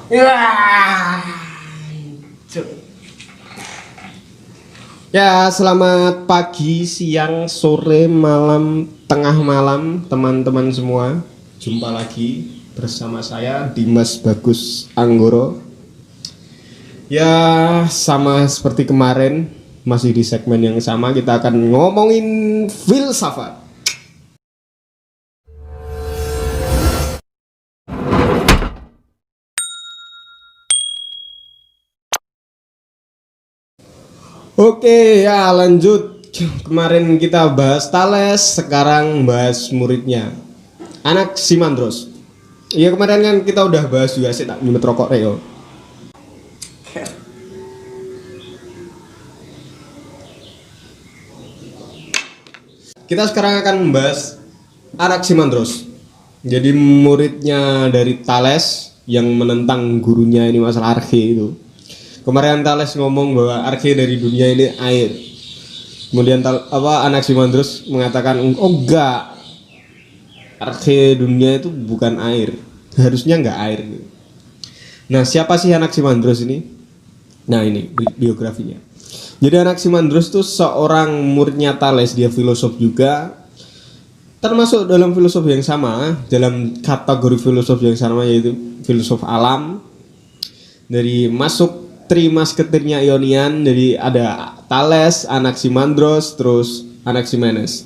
Ya, selamat pagi, siang, sore, malam, tengah malam, teman-teman semua. Jumpa lagi bersama saya Dimas Bagus Anggoro. Ya, sama seperti kemarin, masih di segmen yang sama, kita akan ngomongin filsafat. Oke, ya lanjut. Kemarin kita bahas Thales, sekarang bahas muridnya, Anaximandros. Iya, kemarin kan kita udah bahas juga sih, tak nyumet rokok Reo. Kita sekarang akan membahas Anaximandros. Jadi muridnya dari Thales yang menentang gurunya ini masalah arche itu. Kemarin Thales ngomong bahwa arche dari dunia ini air. Kemudian Anaximandros mengatakan oh enggak, arche dunia itu bukan air, harusnya enggak air. Nah, siapa sih Anaximandros ini? Nah, ini biografinya. Jadi Anaximandros itu seorang muridnya Thales, dia filosof juga, termasuk dalam filosof yang sama, dalam kategori filosof yang sama, yaitu filosof alam. Dari masuk Trimasketirnya Ionian, jadi ada Thales, Anaximandros, terus Anaximenes.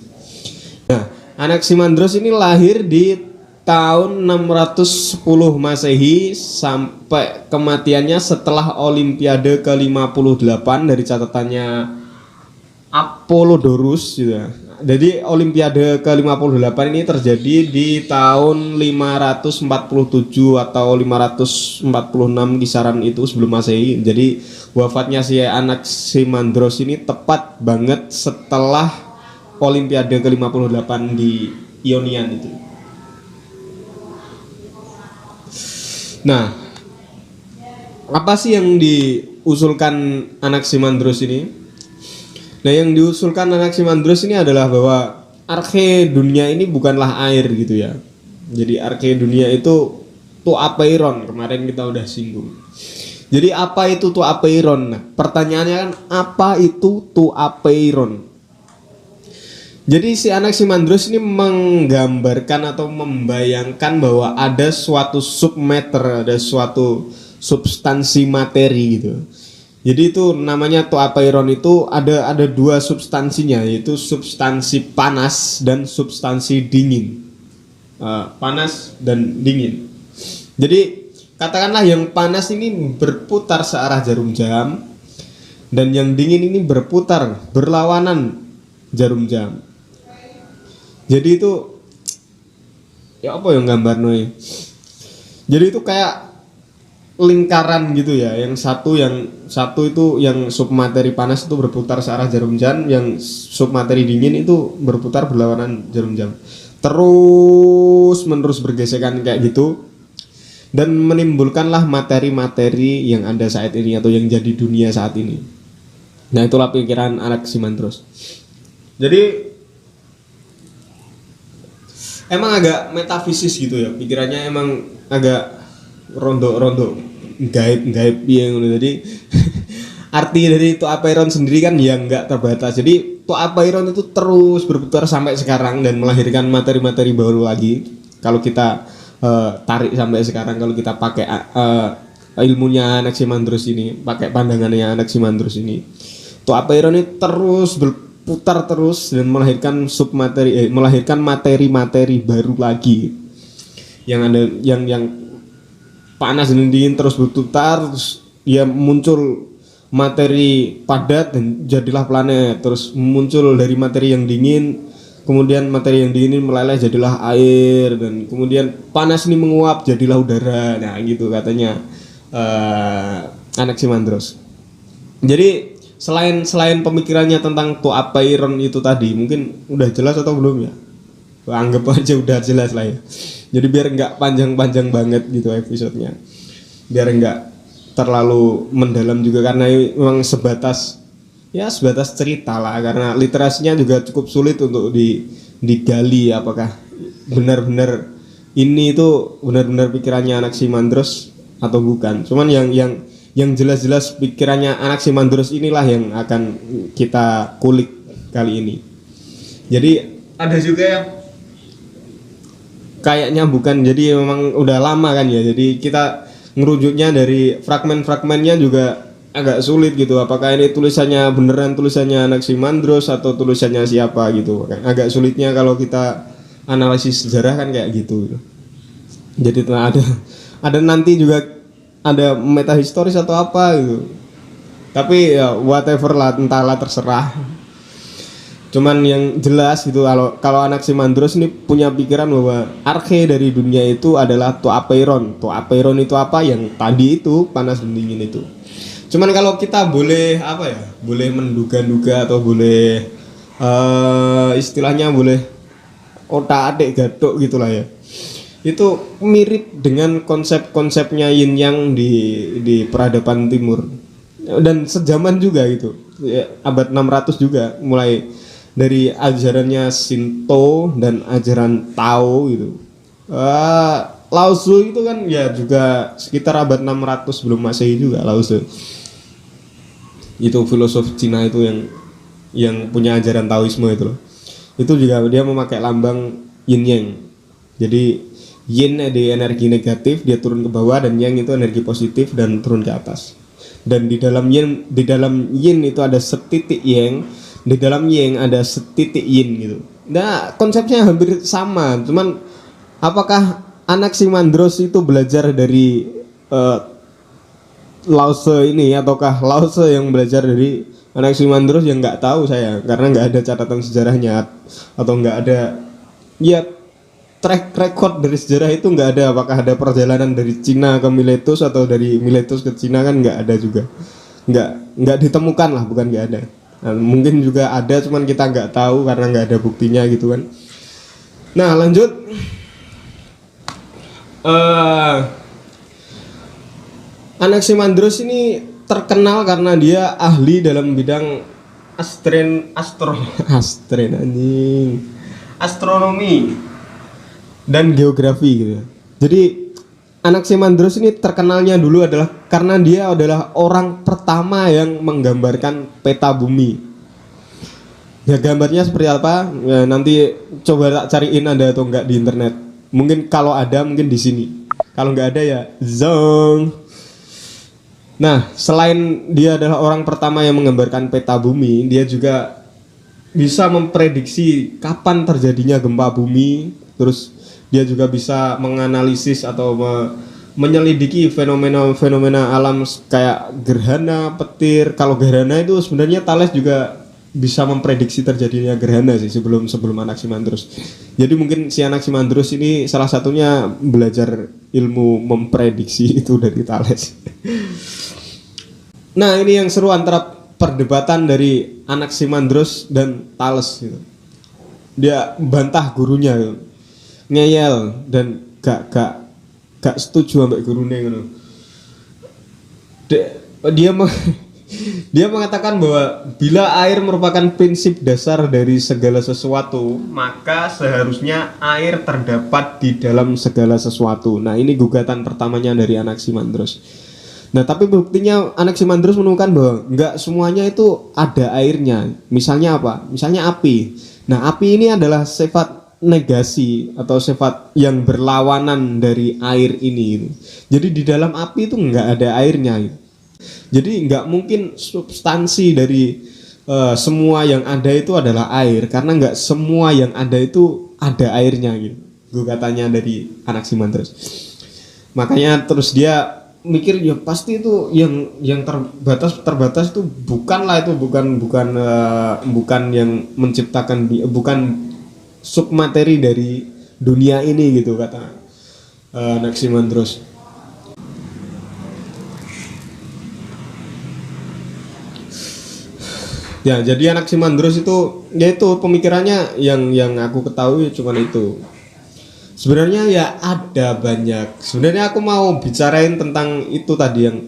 Nah, Anaximandros ini lahir di tahun 610 Masehi sampai kematiannya setelah Olimpiade ke-58 dari catatannya Apollodorus gitu ya. Jadi Olimpiade ke-58 ini terjadi di tahun 547 atau 546 kisaran itu sebelum Masehi. Jadi wafatnya si Anaximandros ini tepat banget setelah Olimpiade ke-58 di Ionian itu. Nah, apa sih yang diusulkan Anaximandros ini? Nah, yang diusulkan Anaximandros ini adalah bahwa arche dunia ini bukanlah air gitu ya. Jadi arche dunia itu tu apeiron, kemarin kita udah singgung. Jadi apa itu tu apeiron? Nah, pertanyaannya kan apa itu tu apeiron? Jadi si Anaximandros ini menggambarkan atau membayangkan bahwa ada suatu submatter, ada suatu substansi materi gitu. Jadi itu namanya to apeiron, itu ada dua substansinya, yaitu substansi panas dan substansi dingin. Panas dan dingin. Jadi katakanlah yang panas ini berputar searah jarum jam dan yang dingin ini berputar berlawanan jarum jam. Jadi itu ya apa yang gambarno ya? Jadi itu kayak lingkaran gitu ya, yang satu itu yang submateri panas itu berputar searah jarum jam, yang submateri dingin itu berputar berlawanan jarum jam, terus menerus bergesekan kayak gitu, dan menimbulkanlah materi-materi yang ada saat ini atau yang jadi dunia saat ini. Nah, itulah pikiran Anaximandros. Jadi emang agak metafisis gitu ya, pikirannya emang agak rondo gaib yang jadi arti dari to apeiron sendiri kan ya nggak terbatas. Jadi to apeiron itu terus berputar sampai sekarang dan melahirkan materi-materi baru lagi. Kalau kita tarik sampai sekarang, kalau kita pakai ilmunya Anaximandros ini, pakai pandangannya Anaximandros ini, to apeiron ini terus berputar terus dan melahirkan melahirkan materi-materi baru lagi yang ada yang panas dan dingin terus berputar, terus ya muncul materi padat dan jadilah planet, terus muncul dari materi yang dingin, kemudian materi yang dingin meleleh jadilah air, dan kemudian panas ini menguap jadilah udara. Nah gitu katanya Anaximandros. Jadi selain pemikirannya tentang to apeiron itu tadi, mungkin udah jelas atau belum ya? Anggap aja udah jelas lah ya. Jadi biar nggak panjang-panjang banget gitu episodenya, biar nggak terlalu mendalam juga, karena memang sebatas cerita lah, karena literasinya juga cukup sulit untuk digali apakah benar-benar ini itu benar-benar pikirannya Anaximandros atau bukan. Cuman yang jelas-jelas pikirannya Anaximandros inilah yang akan kita kulik kali ini. Jadi ada juga yang kayaknya bukan, jadi memang udah lama kan ya. Jadi kita ngerujuknya dari fragmen-fragmennya juga agak sulit gitu. Apakah ini tulisannya beneran tulisannya Anaximandros atau tulisannya siapa gitu. Agak sulitnya kalau kita analisis sejarah kan kayak gitu. Jadi ada nanti juga ada metahistoris atau apa gitu. Tapi ya whatever lah, entahlah, terserah. Cuman yang jelas gitu, kalau Anaximandros ini punya pikiran bahwa arche dari dunia itu adalah toapeiron. Toapeiron itu apa? Yang tadi itu panas dan dingin itu. Cuman kalau kita boleh apa ya? Boleh menduga-duga atau boleh istilahnya boleh otak-atik gadok gitulah ya. Itu mirip dengan konsep-konsepnya Yin Yang di peradaban timur. Dan sejaman juga gitu. Ya, abad 600 juga mulai dari ajarannya Shinto dan ajaran Tao gitu. Lao Tzu itu kan ya juga sekitar abad 600 sebelum Masehi juga Lao Tzu. Itu filosof Cina itu yang punya ajaran Taoisme itu loh. Itu juga dia memakai lambang Yin Yang. Jadi Yin di energi negatif dia turun ke bawah, dan Yang itu energi positif dan turun ke atas. Dan di dalam Yin itu ada setitik Yang, di dalam Yang ada setitik Yin gitu. Nah, konsepnya hampir sama, cuman apakah Anaximandros itu belajar dari Lao Tzu ini ataukah Lao Tzu yang belajar dari Anaximandros, yang nggak tahu saya, karena nggak ada catatan sejarahnya atau nggak ada ya track record dari sejarah itu nggak ada. Apakah ada perjalanan dari Cina ke Miletus atau dari Miletus ke Cina, kan nggak ada juga, nggak ditemukan lah, bukan nggak ada. Nah, mungkin juga ada, cuman kita nggak tahu karena nggak ada buktinya gitu kan. Nah lanjut, Anaximandros ini terkenal karena dia ahli dalam bidang astronomi dan geografi gitu. Jadi Anaximandros ini terkenalnya dulu adalah karena dia adalah orang pertama yang menggambarkan peta bumi. Ya, gambarnya seperti apa? Ya, nanti coba tak cariin ada atau enggak di internet. Mungkin kalau ada, mungkin di sini. Kalau enggak ada ya zong. Nah, selain dia adalah orang pertama yang menggambarkan peta bumi, dia juga bisa memprediksi kapan terjadinya gempa bumi. Terus dia juga bisa menganalisis atau menyelidiki fenomena alam kayak gerhana, petir. Kalau gerhana itu sebenarnya Thales juga bisa memprediksi terjadinya gerhana sih sebelum Anaximandros. Jadi mungkin si Anaximandros ini salah satunya belajar ilmu memprediksi itu dari Thales. Nah, ini yang seru antara perdebatan dari Anaximandros dan Thales gitu. Dia bantah gurunya gitu. Ngeyel dan gak setuju sampai gurunya gitu. Dia mengatakan bahwa bila air merupakan prinsip dasar dari segala sesuatu, maka seharusnya air terdapat di dalam segala sesuatu. Nah, ini gugatan pertamanya dari Anaximandros. Nah, tapi buktinya Anaximandros menemukan bahwa nggak semuanya itu ada airnya. Misalnya apa? Misalnya api. Nah, api ini adalah sifat negasi atau sifat yang berlawanan dari air ini. Jadi di dalam api itu nggak ada airnya. Jadi nggak mungkin substansi dari semua yang ada itu adalah air, karena nggak semua yang ada itu ada airnya gitu. Gugatannya dari Anaximandros. Makanya terus dia mikir ya pasti itu yang terbatas itu bukanlah itu bukan yang menciptakan, bukan submateri dari dunia ini gitu kata Anaximandros. Ya, jadi Anaximandros itu yaitu pemikirannya yang aku ketahui cuma itu. Sebenarnya ya ada banyak. Sebenarnya aku mau bicarain tentang itu tadi, yang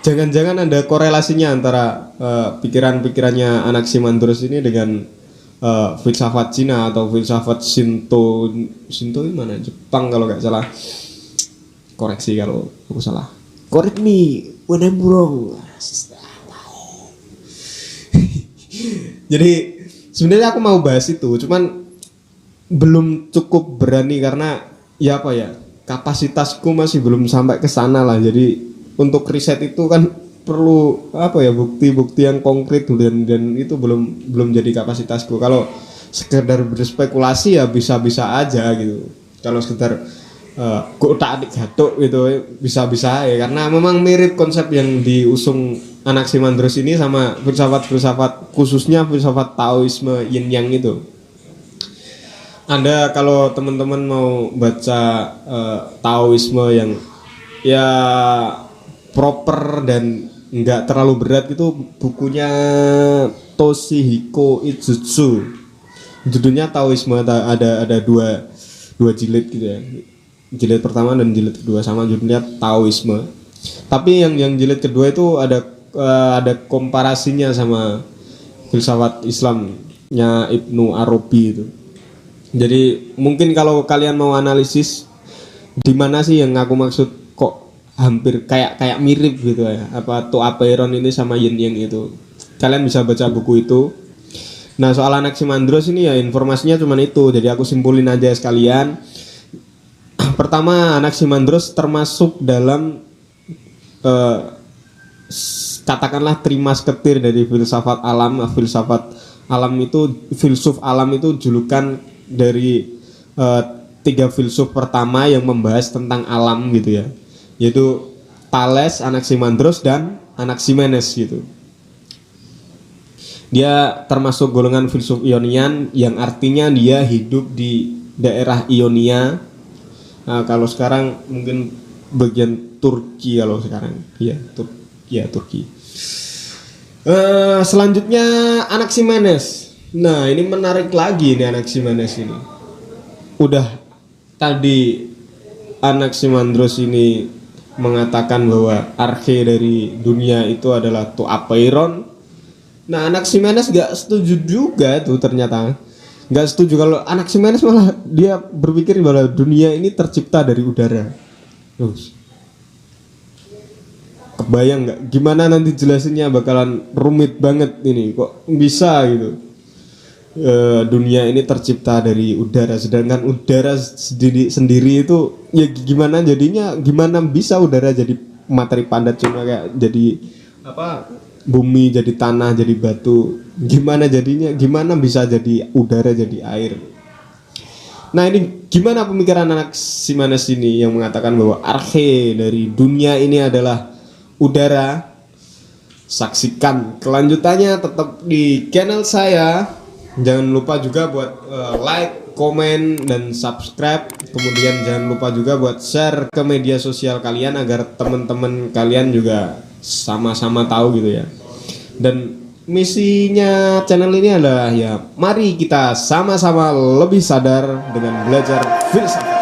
jangan-jangan ada korelasinya antara pikiran-pikirannya Anaximandros ini dengan filsafat Cina atau filsafat Shinto ini mana? Jepang kalau nggak salah. Koreksi kalau aku salah. Correct me when I'm wrong. Jadi sebenarnya aku mau bahas itu, cuman belum cukup berani karena ya apa ya, kapasitasku masih belum sampai ke sana lah. Jadi untuk riset itu kan perlu apa ya, bukti-bukti yang konkret dan itu belum jadi kapasitasku. Kalau sekedar berspekulasi ya bisa-bisa aja gitu. Kalau sekedar kok tak adik gatuk gitu bisa-bisa ya, karena memang mirip konsep yang diusung Anaximandros ini sama filsafat khususnya filsafat Taoisme Yin Yang itu. Anda kalau teman-teman mau baca Taoisme yang ya proper dan nggak terlalu berat, itu bukunya Toshihiko Itsuzu, judulnya Taoisme. Ada dua jilid gitu ya, jilid pertama dan jilid kedua sama judulnya Taoisme. Tapi yang jilid kedua itu ada komparasinya sama filsafat Islamnya Ibnu Arabi itu. Jadi mungkin kalau kalian mau analisis di mana sih yang aku maksud kok hampir kayak mirip gitu ya, apa To Apeiron ini sama Yin Yang itu, kalian bisa baca buku itu. Nah soal Anaximandros ini ya informasinya cuma itu, jadi aku simpulin aja sekalian. Pertama, Anaximandros termasuk dalam katakanlah trimasketir dari filsafat alam. Filsafat alam itu, filsuf alam itu julukan dari tiga filsuf pertama yang membahas tentang alam gitu ya, yaitu Thales, Anaximandros dan Anaximenes gitu. Dia termasuk golongan filsuf Ionian yang artinya dia hidup di daerah Ionia. Nah, kalau sekarang mungkin bagian Turki kalau sekarang. Iya, Turki. Selanjutnya Anaximenes. Nah, ini menarik lagi nih Anaximenes ini. Udah tadi Anaximandros ini mengatakan bahwa arche dari dunia itu adalah To Apeiron. Nah, Anaximenes gak setuju juga tuh ternyata. Gak setuju. Kalau Anaximenes malah dia berpikir bahwa dunia ini tercipta dari udara. Terus kebayang gak gimana nanti jelasinnya, bakalan rumit banget ini. Kok bisa gitu, dunia ini tercipta dari udara, sedangkan udara sendiri itu ya gimana jadinya, gimana bisa udara jadi materi padat, cuma kayak jadi apa, bumi jadi tanah jadi batu, gimana jadinya, gimana bisa jadi udara jadi air. Nah ini gimana pemikiran Anaximenes ini yang mengatakan bahwa arche dari dunia ini adalah udara. Saksikan kelanjutannya tetap di channel saya. Jangan lupa juga buat like, komen, dan subscribe. Kemudian jangan lupa juga buat share ke media sosial kalian agar teman-teman kalian juga sama-sama tahu gitu ya. Dan misinya channel ini adalah ya, mari kita sama-sama lebih sadar dengan belajar filsafat.